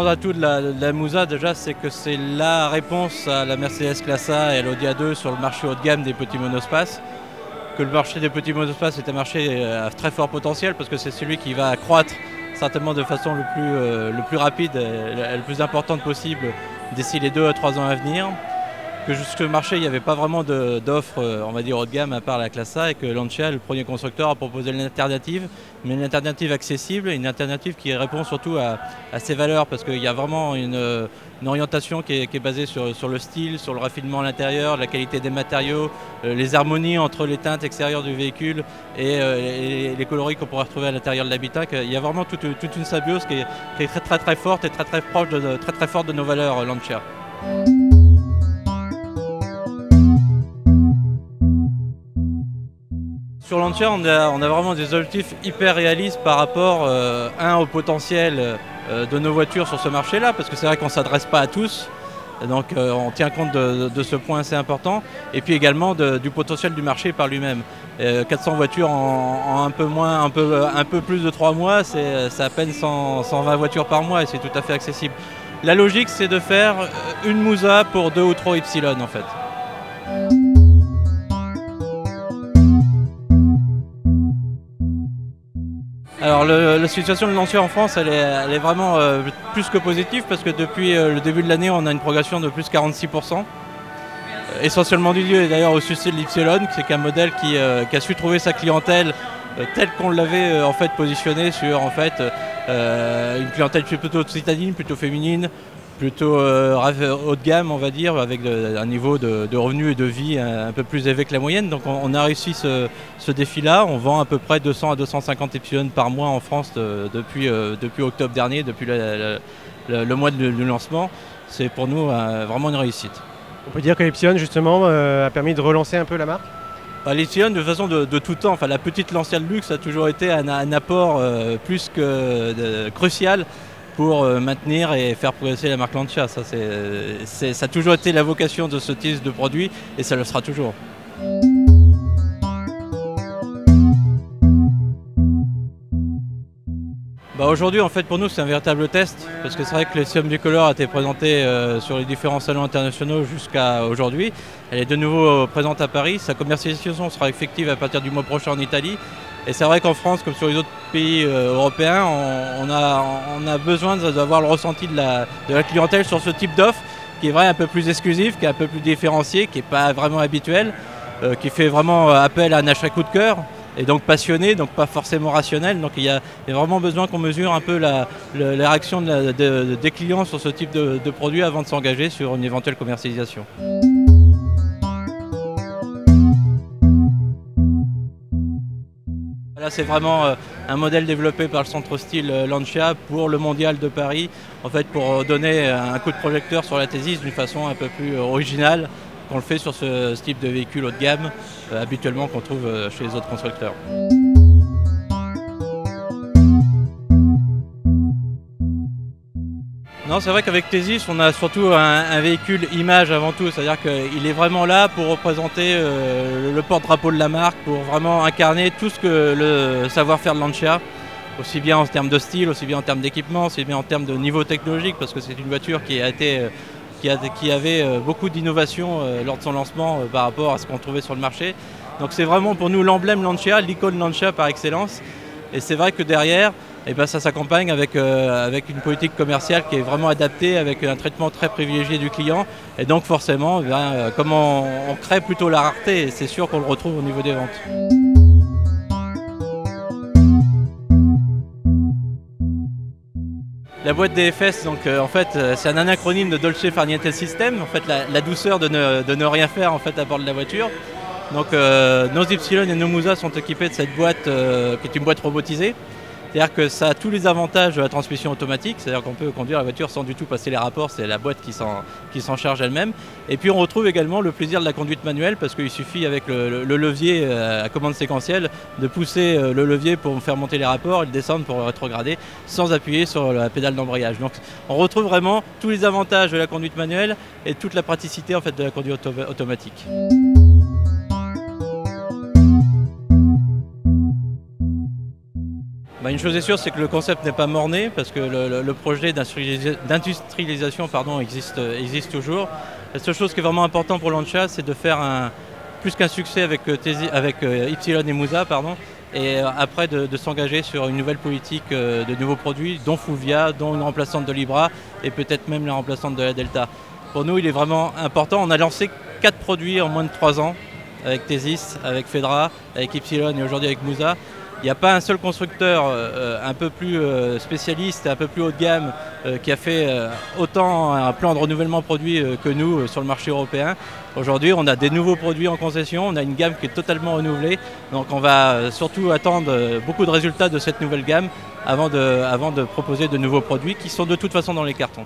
grands atouts de la Musa, déjà, c'est que c'est la réponse à la Mercedes Classe A et à l'Audi A2 sur le marché haut de gamme des petits monospaces. Que le marché des petits monospaces est un marché à très fort potentiel parce que c'est celui qui va croître certainement de façon le plus rapide et le plus importante possible d'ici les 2 à 3 ans à venir. Que jusqu'au marché, il n'y avait pas vraiment d'offres, on va dire, haut de gamme à part la classe A et que Lancia, le premier constructeur, a proposé une alternative, mais une alternative accessible, une alternative qui répond surtout à ses valeurs parce qu'il y a vraiment une orientation qui est basée sur le style, sur le raffinement à l'intérieur, la qualité des matériaux, les harmonies entre les teintes extérieures du véhicule et les coloris qu'on pourrait retrouver à l'intérieur de l'habitat. Il y a vraiment toute une symbiose qui est très forte et très proche, très forte de nos valeurs Lancia. Sur Lancia, on a vraiment des objectifs hyper réalistes par rapport, au potentiel de nos voitures sur ce marché-là, parce que c'est vrai qu'on ne s'adresse pas à tous, donc on tient compte de ce point assez important, et puis également du potentiel du marché par lui-même. 400 voitures en un peu plus de 3 mois, c'est à peine 120 voitures par mois, et c'est tout à fait accessible. La logique, c'est de faire une Musa pour 2 ou 3 Y en fait. Alors la situation de Lancia en France, elle est vraiment plus que positive parce que depuis le début de l'année, on a une progression de plus 46%. Essentiellement dû d'ailleurs au succès de l'Y, c'est qu'un modèle qui a su trouver sa clientèle telle qu'on l'avait en fait positionné sur une clientèle plutôt citadine, plutôt féminine, plutôt haut de gamme on va dire, avec un niveau de revenus et de vie un peu plus élevé que la moyenne. Donc on a réussi ce défi-là. On vend à peu près 200 à 250 Y par mois en France depuis octobre dernier, depuis le mois du lancement. C'est pour nous vraiment une réussite. On peut dire que l'Y justement a permis de relancer un peu la marque. L'Y de façon de tout temps, la petite Lancia de luxe a toujours été un apport plus que crucial pour maintenir et faire progresser la marque Lancia. Ça a toujours été la vocation de ce type de produit et ça le sera toujours. Aujourd'hui, en fait, pour nous, c'est un véritable test parce que c'est vrai que l'Essium Bicolore a été présentée sur les différents salons internationaux jusqu'à aujourd'hui. Elle est de nouveau présente à Paris. Sa commercialisation sera effective à partir du mois prochain en Italie. Et c'est vrai qu'en France, comme sur les autres pays européens, on a besoin d'avoir le ressenti de la clientèle sur ce type d'offre qui est vrai un peu plus exclusif, qui est un peu plus différencié, qui n'est pas vraiment habituel, qui fait vraiment appel à un achat coup de cœur et donc passionné, donc pas forcément rationnel. Donc il y a vraiment besoin qu'on mesure un peu la réaction des clients sur ce type de produit avant de s'engager sur une éventuelle commercialisation. Là, c'est vraiment un modèle développé par le Centre Style Lancia pour le Mondial de Paris, en fait pour donner un coup de projecteur sur la Thésis d'une façon un peu plus originale qu'on le fait sur ce type de véhicule haut de gamme habituellement qu'on trouve chez les autres constructeurs. Non, c'est vrai qu'avec Thésis, on a surtout un véhicule image avant tout, c'est-à-dire qu'il est vraiment là pour représenter le porte-drapeau de la marque, pour vraiment incarner tout ce que le savoir-faire de Lancia, aussi bien en termes de style, aussi bien en termes d'équipement, aussi bien en termes de niveau technologique, parce que c'est une voiture qui avait beaucoup d'innovations lors de son lancement par rapport à ce qu'on trouvait sur le marché. Donc c'est vraiment pour nous l'emblème Lancia, l'icône Lancia par excellence. Et c'est vrai que derrière, ça s'accompagne avec une politique commerciale qui est vraiment adaptée, avec un traitement très privilégié du client. Et donc forcément, comme on crée plutôt la rareté, c'est sûr qu'on le retrouve au niveau des ventes. La boîte DFS, donc, en fait, c'est un anacronyme de Dolce Far Niente System, en fait, la douceur de ne rien faire en fait, à bord de la voiture. Donc nos Y et nos Musa sont équipés de cette boîte qui est une boîte robotisée. C'est-à-dire que ça a tous les avantages de la transmission automatique, c'est-à-dire qu'on peut conduire la voiture sans du tout passer les rapports, c'est la boîte qui s'en charge elle-même. Et puis on retrouve également le plaisir de la conduite manuelle parce qu'il suffit avec le levier à commande séquentielle de pousser le levier pour faire monter les rapports et le descendre pour rétrograder sans appuyer sur la pédale d'embrayage. Donc on retrouve vraiment tous les avantages de la conduite manuelle et toute la praticité en fait, de la conduite automatique. Une chose est sûre, c'est que le concept n'est pas mort-né, parce que le projet d'industrialisation existe toujours. La seule chose qui est vraiment importante pour Lancia, c'est de faire plus qu'un succès avec Ypsilon et Musa, et après de s'engager sur une nouvelle politique de nouveaux produits, dont Fuvia, dont une remplaçante de Libra, et peut-être même la remplaçante de la Delta. Pour nous, il est vraiment important. On a lancé 4 produits en moins de 3 ans, avec Thesis, avec Fedra, avec Ypsilon et aujourd'hui avec Musa. Il n'y a pas un seul constructeur un peu plus spécialiste, un peu plus haut de gamme, qui a fait autant un plan de renouvellement produit que nous sur le marché européen. Aujourd'hui, on a des nouveaux produits en concession, on a une gamme qui est totalement renouvelée. Donc on va surtout attendre beaucoup de résultats de cette nouvelle gamme avant de proposer de nouveaux produits qui sont de toute façon dans les cartons.